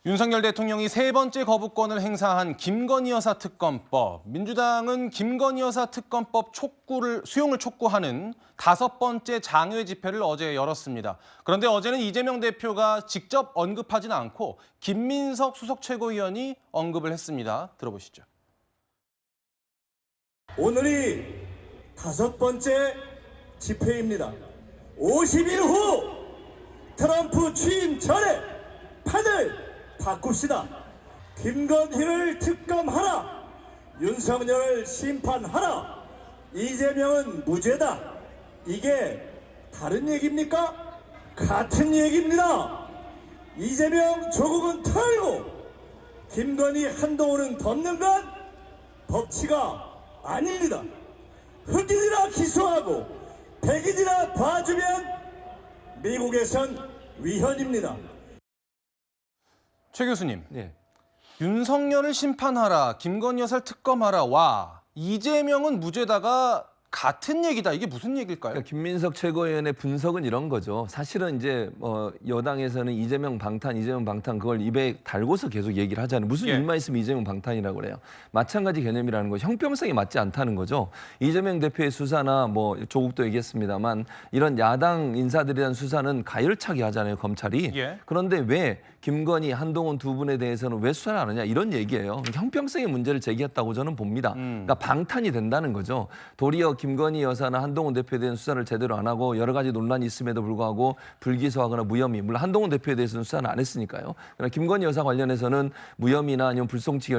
윤석열 대통령이 세 번째 거부권을 행사한 김건희 여사 특검법. 민주당은 김건희 여사 특검법 수용을 촉구하는 5번째 장외 집회를 어제 열었습니다. 그런데 어제는 이재명 대표가 직접 언급하지는 않고 김민석 수석 최고위원이 언급을 했습니다. 들어보시죠. 오늘이 5번째 집회입니다. 50일 후 트럼프 취임 전에 판을 바꿉시다. 김건희를 특검하라. 윤석열을 심판하라. 이재명은 무죄다. 이게 다른 얘기입니까? 같은 얘기입니다. 이재명 조국은 털고 김건희 한동훈은 덮는 건 법치가 아닙니다. 흑인이라 기소하고 백인이라 봐주면 미국에선 위헌입니다. 최 교수님, 네. 윤석열을 심판하라, 김건희 여사를 특검하라, 와 이재명은 무죄다가 같은 얘기다. 이게 무슨 얘기일까요? 그러니까 김민석 최고위원의 분석은 이런 거죠. 사실은 이제 여당에서는 이재명 방탄 그걸 입에 달고서 계속 얘기를 하잖아요. 무슨 일만 있으면 이재명 방탄이라고 그래요. 마찬가지 개념이라는 거, 형평성이 맞지 않다는 거죠. 이재명 대표의 수사나 뭐 조국도 얘기했습니다만 이런 야당 인사들에 대한 수사는 가열차게 하잖아요, 검찰이. 그런데 왜 김건희, 한동훈 두 분에 대해서는 왜 수사를 안 하냐 이런 얘기예요. 형평성의 문제를 제기했다고 저는 봅니다. 그러니까 방탄이 된다는 거죠. 도리어 김건희 여사나 한동훈 대표에 대한 수사를 제대로 안 하고 여러 가지 논란이 있음에도 불구하고 불기소하거나 무혐의, 물론 한동훈 대표에 대해서는 수사는 안 했으니까요. 그러나 김건희 여사 관련해서는 무혐의나 아니면 불송치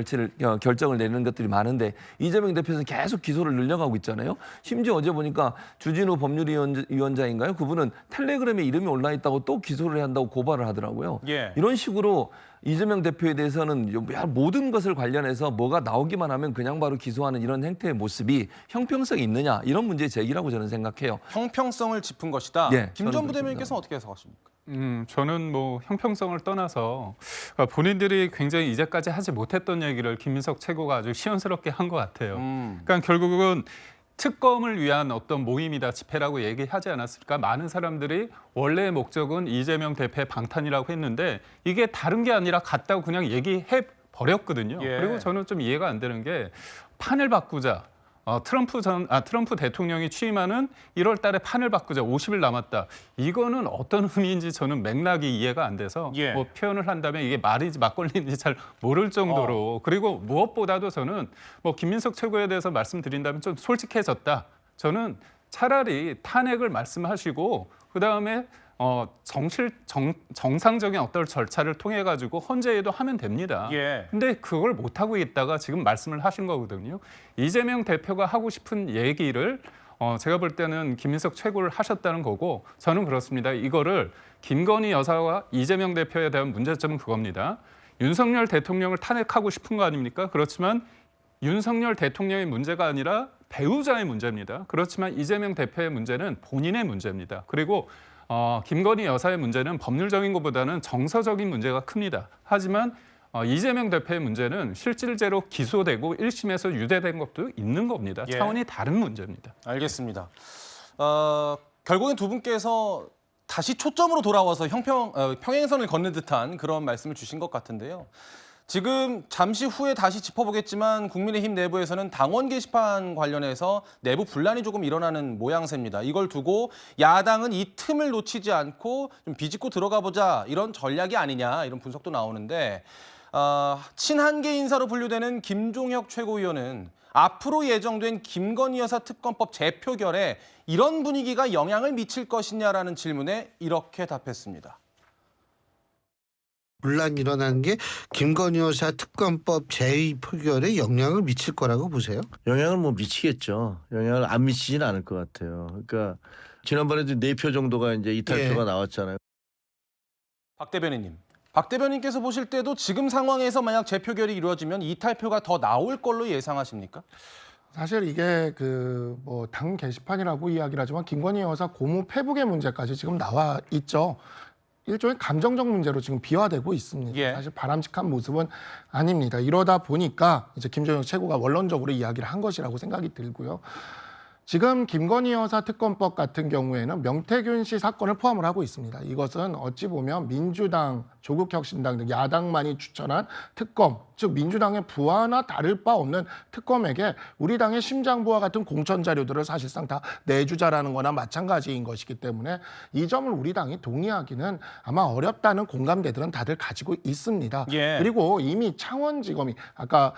결정을 내리는 것들이 많은데 이재명 대표는 계속 기소를 늘려가고 있잖아요. 심지어 어제 보니까 주진우 법률위원장인가요? 그분은 텔레그램에 이름이 올라 있다고 또 기소를 해야 한다고 고발을 하더라고요. 이런 식으로 이재명 대표에 대해서는 모든 것을 관련해서 뭐가 나오기만 하면 그냥 바로 기소하는 이런 행태의 모습이 형평성이 있느냐 이런 문제 제기라고 저는 생각해요. 형평성을 짚은 것이다. 김 전 부대변인께서는 어떻게 해석하십니까? 저는 뭐 형평성을 떠나서 본인들이 굉장히 이제까지 하지 못했던 얘기를 김민석 최고가 아주 시원스럽게 한 것 같아요. 그러니까 결국은 특검을 위한 어떤 모임이다, 집회라고 얘기하지 않았을까? 많은 사람들이 원래의 목적은 이재명 대표의 방탄이라고 했는데 이게 다른 게 아니라 같다고 그냥 얘기해 버렸거든요. 그리고 저는 좀 이해가 안 되는 게 판을 바꾸자. 트럼프 대통령이 취임하는 1월 달에 판을 바꾸자. 50일 남았다. 이거는 어떤 의미인지 저는 맥락이 이해가 안 돼서 뭐 표현을 한다면 이게 말인지 막걸리인지 잘 모를 정도로 그리고 무엇보다도 저는 뭐 김민석 최고에 대해서 말씀드린다면 좀 솔직해졌다. 저는 차라리 탄핵을 말씀하시고 그다음에 정상적인 어떤 절차를 통해 가지고 헌재에도 하면 됩니다. 근데 그걸 못 하고 있다가 지금 말씀을 하신 거거든요. 이재명 대표가 하고 싶은 얘기를 제가 볼 때는 김민석 최고를 하셨다는 거고 저는 그렇습니다. 이거를 김건희 여사와 이재명 대표에 대한 문제점은 그겁니다. 윤석열 대통령을 탄핵하고 싶은 거 아닙니까? 그렇지만 윤석열 대통령의 문제가 아니라 배우자의 문제입니다. 그렇지만 이재명 대표의 문제는 본인의 문제입니다. 그리고 김건희 여사의 문제는 법률적인 것보다는 정서적인 문제가 큽니다. 하지만 이재명 대표의 문제는 실질적으로 기소되고 1심에서 유죄된 것도 있는 겁니다. 차원이 다른 문제입니다. 알겠습니다. 결국엔 두 분께서 다시 초점으로 돌아와서 평행선을 걷는 듯한 그런 말씀을 주신 것 같은데요. 지금 잠시 후에 다시 짚어보겠지만 국민의힘 내부에서는 당원 게시판 관련해서 내부 분란이 조금 일어나는 모양새입니다. 이걸 두고 야당은 이 틈을 놓치지 않고 좀 비집고 들어가 보자 이런 전략이 아니냐 이런 분석도 나오는데 친한계 인사로 분류되는 김종혁 최고위원은 앞으로 예정된 김건희 여사 특검법 재표결에 이런 분위기가 영향을 미칠 것이냐라는 질문에 이렇게 답했습니다. 분란이 일어나는 게 김건희 여사 특검법 재표결에 영향을 미칠 거라고 보세요? 영향을 뭐 미치겠죠. 영향을 안 미치지는 않을 것 같아요. 그러니까 지난번에도 4표 정도가 이제 이탈표가 나왔잖아요. 박 대변인님. 박 대변인께서 보실 때도 지금 상황에서 만약 재표결이 이루어지면 이탈표가 더 나올 걸로 예상하십니까? 사실 이게 뭐 당 게시판이라고 이야기를 하지만 김건희 여사 고모 페북의 문제까지 지금 나와 있죠. 일종의 감정적 문제로 지금 비화되고 있습니다. 사실 바람직한 모습은 아닙니다. 이러다 보니까 이제 김종혁 최고가 원론적으로 이야기를 한 것이라고 생각이 들고요. 지금 김건희 여사 특검법 같은 경우에는 명태균 씨 사건을 포함을 하고 있습니다. 이것은 어찌 보면 민주당 조국혁신당 등 야당만이 추천한 특검, 즉 민주당의 부하나 다를 바 없는 특검에게 우리 당의 심장부와 같은 공천 자료들을 사실상 다 내주자라는 거나 마찬가지인 것이기 때문에 이 점을 우리 당이 동의하기는 아마 어렵다는 공감대들은 다들 가지고 있습니다. 예. 그리고 이미 창원지검이 아까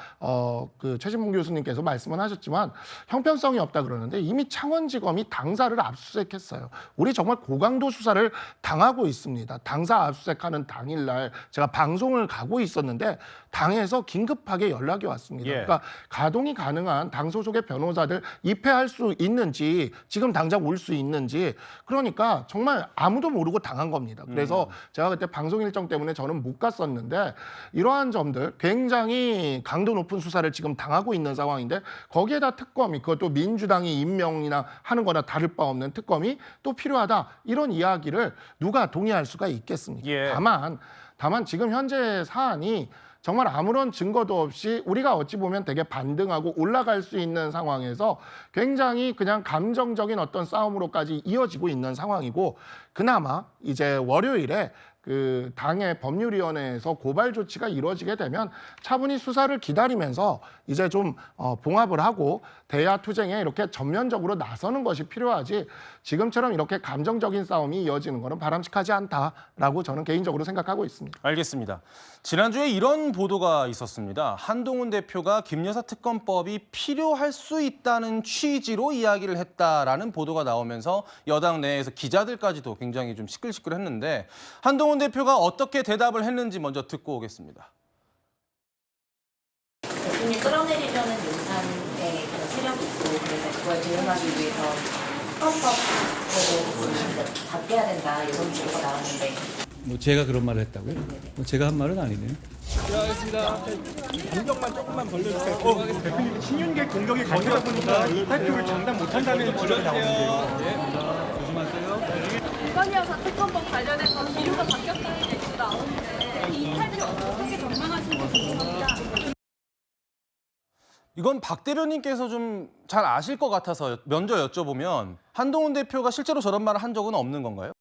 그 최진봉 교수님께서 말씀은 하셨지만 형평성이 없다 그러는데 이미 창원지검이 당사를 압수수색했어요. 우리 정말 고강도 수사를 당하고 있습니다. 당사 압수수색하는 당일날 제가 방송을 가고 있었는데 당에서 긴급하게 연락이 왔습니다. 예. 그러니까 가동이 가능한 당 소속의 변호사들 입회할 수 있는지 지금 당장 올 수 있는지 그러니까 정말 아무도 모르고 당한 겁니다. 그래서 제가 그때 방송 일정 때문에 저는 못 갔었는데 이러한 점들 굉장히 강도 높은 수사를 지금 당하고 있는 상황인데 거기에다 특검이 그것도 민주당이 임명이나 하는 거나 다를 바 없는 특검이 또 필요하다 이런 이야기를 누가 동의할 수가 있겠습니까? 예. 다만 지금 현재 사안이 정말 아무런 증거도 없이 우리가 어찌 보면 되게 반등하고 올라갈 수 있는 상황에서 굉장히 그냥 감정적인 어떤 싸움으로까지 이어지고 있는 상황이고 그나마 이제 월요일에 그 당의 법률위원회에서 고발 조치가 이루어지게 되면 차분히 수사를 기다리면서 이제 좀 봉합을 하고 대야 투쟁에 이렇게 전면적으로 나서는 것이 필요하지 지금처럼 이렇게 감정적인 싸움이 이어지는 것은 바람직하지 않다라고 저는 개인적으로 생각하고 있습니다. 알겠습니다. 지난주에 이런 보도가 있었습니다. 한동훈 대표가 김여사 특검법이 필요할 수 있다는 취지로 이야기를 했다라는 보도가 나오면서 여당 내에서 기자들까지도 굉장히 좀 시끌시끌했는데 한동훈 대표가 어떻게 대답을 했는지 먼저 듣고 오겠습니다. 대통령이 끌어내리려는 용산의 그런 세력이 있고 그래서 그걸 대응하기 위해서 헌법에 대해서 답해야 된다 이런 보도가 나왔는데 뭐 제가 그런 말을 했다고요? 뭐 제가 한 말은 아니네요. 공격만 조금만 벌려주세요. 대표님 신윤계 공격이 거기다 보니까 대표를 장담 못한다는 지적이 나오는데요. 조심하세요. 김건희 여사 특검법 관련해서 기류가 바뀌었다는 얘기도 나오는데 이 탈을 어떻게 전망하시는지 궁금합니다. 이건 박 대변인께서 좀 잘 아실 것 같아서 먼저 여쭤보면 한동훈 대표가 실제로 저런 말을 한 적은 없는 건가요?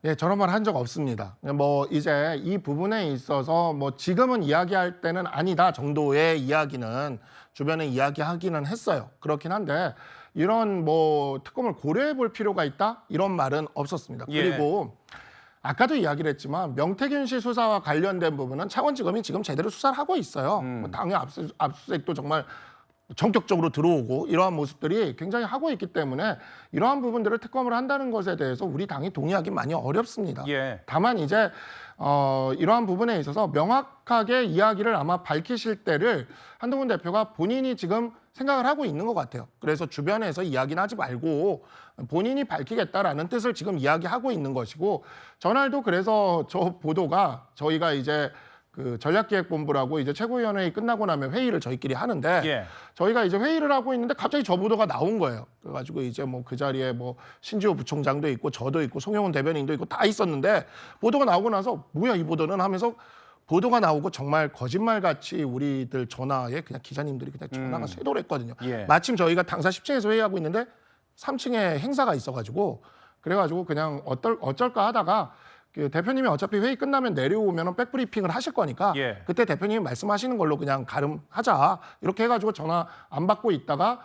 예, 저런 말 한 적 없습니다. 뭐 이제 이 부분에 있어서 뭐 지금은 이야기할 때는 아니다 정도의 이야기는 주변에 이야기하기는 했어요. 그렇긴 한데 이런 뭐 특검을 고려해 볼 필요가 있다 이런 말은 없었습니다. 예. 그리고 아까도 이야기를 했지만 명태균 씨 수사와 관련된 부분은 창원지검이 지금 제대로 수사를 하고 있어요. 뭐 당의 압수수색도 정말 전격적으로 들어오고 이러한 모습들이 굉장히 하고 있기 때문에 이러한 부분들을 특검을 한다는 것에 대해서 우리 당이 동의하기 많이 어렵습니다. 예. 다만 이제 이러한 부분에 있어서 명확하게 이야기를 아마 밝히실 때를 한동훈 대표가 본인이 지금 생각을 하고 있는 것 같아요. 그래서 주변에서 이야기는 하지 말고 본인이 밝히겠다라는 뜻을 지금 이야기하고 있는 것이고 전날도 그래서 저 보도가 저희가 이제 그 전략기획본부라고 이제 최고위원회의 끝나고 나면 회의를 저희끼리 하는데 예. 저희가 이제 회의를 하고 있는데 갑자기 저 보도가 나온 거예요. 그래가지고 이제 뭐 그 자리에 뭐 신지호 부총장도 있고 저도 있고 송영훈 대변인도 있고 다 있었는데 보도가 나오고 나서 뭐야 이 보도는 하면서 보도가 나오고 정말 거짓말같이 우리들 전화에 그냥 기자님들이 그냥 전화가 쇄도했거든요. 예. 마침 저희가 당사 10층에서 회의하고 있는데 3층에 행사가 있어가지고 그래가지고 그냥 어쩔까 하다가 그 대표님이 어차피 회의 끝나면 내려오면 백브리핑을 하실 거니까 예. 그때 대표님이 말씀하시는 걸로 그냥 가름하자 이렇게 해가지고 전화 안 받고 있다가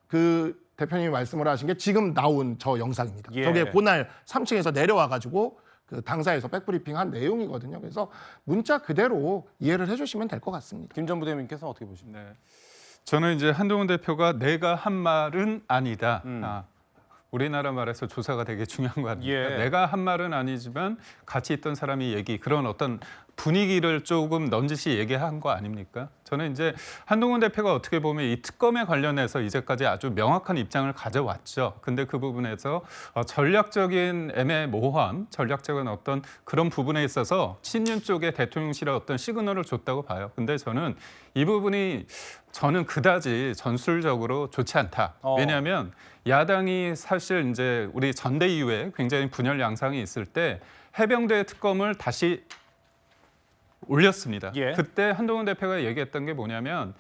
그 대표님이 말씀을 하신 게 지금 나온 저 영상입니다. 예. 저게 그날 3층에서 내려와가지고 그 당사에서 백브리핑한 내용이거든요. 그래서 문자 그대로 이해를 해주시면 될 것 같습니다. 김 전 부대변인께서 어떻게 보십니까? 네. 저는 이제 한동훈 대표가 내가 한 말은 아니다. 우리나라 말에서 조사가 되게 중요한 거 아닙니까? 예. 내가 한 말은 아니지만 같이 있던 사람이 얘기 그런 어떤 분위기를 조금 넌지시 얘기한 거 아닙니까? 저는 이제 한동훈 대표가 어떻게 보면 이 특검에 관련해서 이제까지 아주 명확한 입장을 가져왔죠. 근데 그 부분에서 전략적인 애매모호함, 전략적인 어떤 그런 부분에 있어서 친윤 쪽에 대통령실에 어떤 시그널을 줬다고 봐요. 근데 저는 이 부분이 저는 그다지 전술적으로 좋지 않다. 왜냐하면 야당이 사실 이제 우리 전대 이후에 굉장히 분열 양상이 있을 때 해병대 특검을 다시 올렸습니다. 예. 그때 한동훈 대표가 얘기했던 게 뭐냐면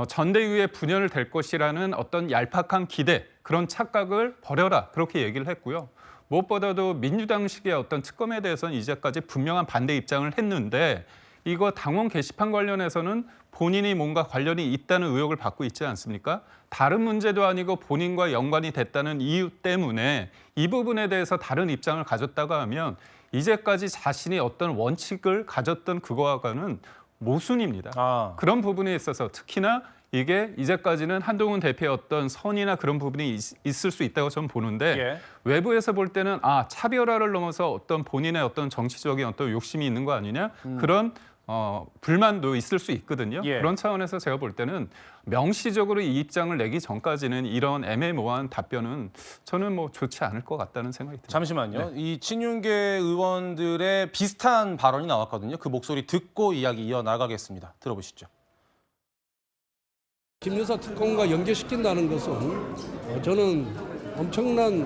전대 이후에 분열을 될 것이라는 어떤 얄팍한 기대, 그런 착각을 버려라 그렇게 얘기를 했고요. 무엇보다도 민주당식의 어떤 특검에 대해서는 이제까지 분명한 반대 입장을 했는데 이거 당원 게시판 관련해서는 본인이 뭔가 관련이 있다는 의혹을 받고 있지 않습니까? 다른 문제도 아니고 본인과 연관이 됐다는 이유 때문에 이 부분에 대해서 다른 입장을 가졌다고 하면 이제까지 자신이 어떤 원칙을 가졌던 그거와는 모순입니다. 그런 부분에 있어서 특히나 이게 이제까지는 한동훈 대표의 어떤 선이나 그런 부분이 있을 수 있다고 저는 보는데 외부에서 볼 때는 차별화를 넘어서 어떤 본인의 어떤 정치적인 어떤 욕심이 있는 거 아니냐 그런 불만도 있을 수 있거든요. 그런 차원에서 제가 볼 때는 명시적으로 이 입장을 내기 전까지는 이런 애매모호한 답변은 저는 뭐 좋지 않을 것 같다는 생각이 듭니다. 잠시만요. 이 친윤계 의원들의 비슷한 발언이 나왔거든요. 그 목소리 듣고 이야기 이어나가겠습니다. 들어보시죠. 김 여사 특검과 연계시킨다는 것은 저는 엄청난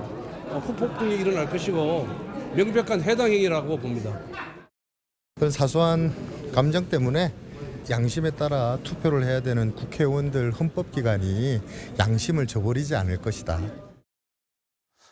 후폭풍이 일어날 것이고 명백한 해당 행위라고 봅니다. 그런 사소한 감정 때문에 양심에 따라 투표를 해야 되는 국회의원들 헌법기관이 양심을 저버리지 않을 것이다.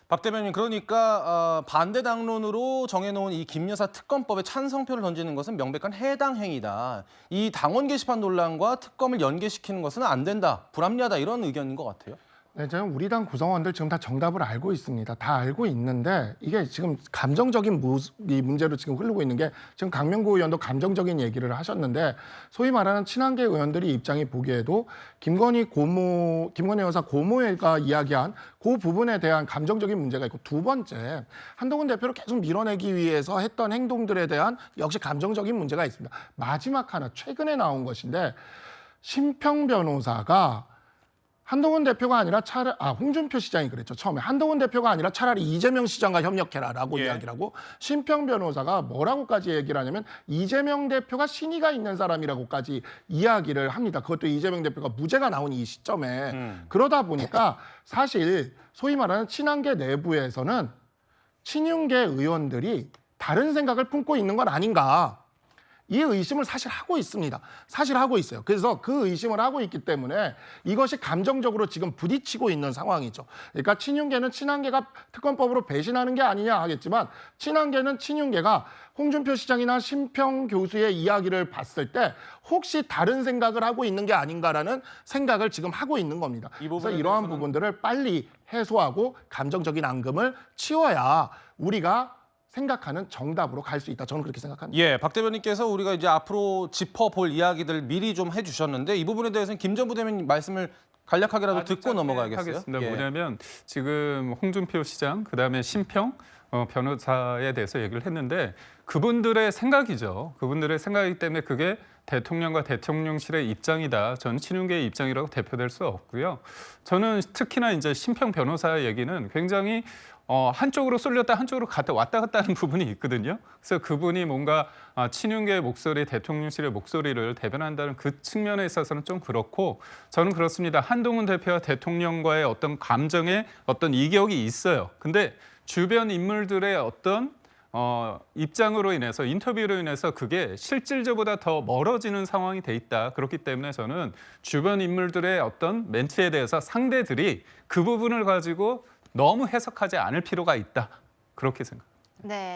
박 대변인, 그러니까 반대 당론으로 정해놓은 이 김 여사 특검법에 찬성표를 던지는 것은 명백한 해당 행위다. 이 당원 게시판 논란과 특검을 연계시키는 것은 안 된다, 불합리하다, 이런 의견인 것 같아요. 네, 저는 우리 당 구성원들 지금 다 정답을 알고 있습니다. 다 알고 있는데 이게 지금 감정적인 이 문제로 지금 흐르고 있는 게, 지금 강명구 의원도 감정적인 얘기를 하셨는데, 소위 말하는 친한계 의원들이 입장이 보기에도 김건희 여사 고모가 이야기한 그 부분에 대한 감정적인 문제가 있고, 두 번째, 한동훈 대표를 계속 밀어내기 위해서 했던 행동들에 대한 역시 감정적인 문제가 있습니다. 마지막 하나, 최근에 나온 것인데, 심평 변호사가 한동훈 대표가 아니라 홍준표 시장이 그랬죠. 처음에 한동훈 대표가 아니라 차라리 이재명 시장과 협력해라라고 이야기를 하고, 심평 변호사가 뭐라고까지 얘기를 하냐면 이재명 대표가 신의가 있는 사람이라고까지 이야기를 합니다. 그것도 이재명 대표가 무죄가 나온 이 시점에. 그러다 보니까 사실 소위 말하는 친한계 내부에서는 친윤계 의원들이 다른 생각을 품고 있는 건 아닌가, 이 의심을 사실 하고 있습니다. 사실 하고 있어요. 그래서 그 의심을 하고 있기 때문에 이것이 감정적으로 지금 부딪히고 있는 상황이죠. 그러니까 친윤계는 친한계가 특검법으로 배신하는 게 아니냐 하겠지만, 친한계는 친윤계가 홍준표 시장이나 심평 교수의 이야기를 봤을 때 혹시 다른 생각을 하고 있는 게 아닌가라는 생각을 지금 하고 있는 겁니다. 그래서 이러한 부분들을 빨리 해소하고 감정적인 앙금을 치워야 우리가 생각하는 정답으로 갈 수 있다. 저는 그렇게 생각합니다. 예, 박 대변인께서 우리가 이제 앞으로 짚어볼 이야기들 미리 좀 해주셨는데, 이 부분에 대해서는 김 전 부대변인 말씀을 간략하게라도 듣고 넘어가겠어요. 하겠습니다. 뭐냐면 지금 홍준표 시장, 그다음에 심평 변호사에 대해서 얘기를 했는데, 그분들의 생각이죠. 그분들의 생각이기 때문에 그게 대통령과 대통령실의 입장이다, 전 친윤계의 입장이라고 대표될 수 없고요. 저는 특히나 이제 심평 변호사의 얘기는 굉장히 한쪽으로 쏠렸다 한쪽으로 왔다 갔다 하는 부분이 있거든요. 그래서 그분이 뭔가 친윤계의 목소리, 대통령실의 목소리를 대변한다는 그 측면에 있어서는 좀 그렇고, 저는 그렇습니다. 한동훈 대표와 대통령과의 어떤 감정에 어떤 이격이 있어요. 근데 주변 인물들의 어떤 입장으로 인해서, 인터뷰로 인해서 그게 실질적보다 더 멀어지는 상황이 돼 있다. 그렇기 때문에 저는 주변 인물들의 어떤 멘트에 대해서 상대들이 그 부분을 가지고 너무 해석하지 않을 필요가 있다. 그렇게 생각합니다. 네.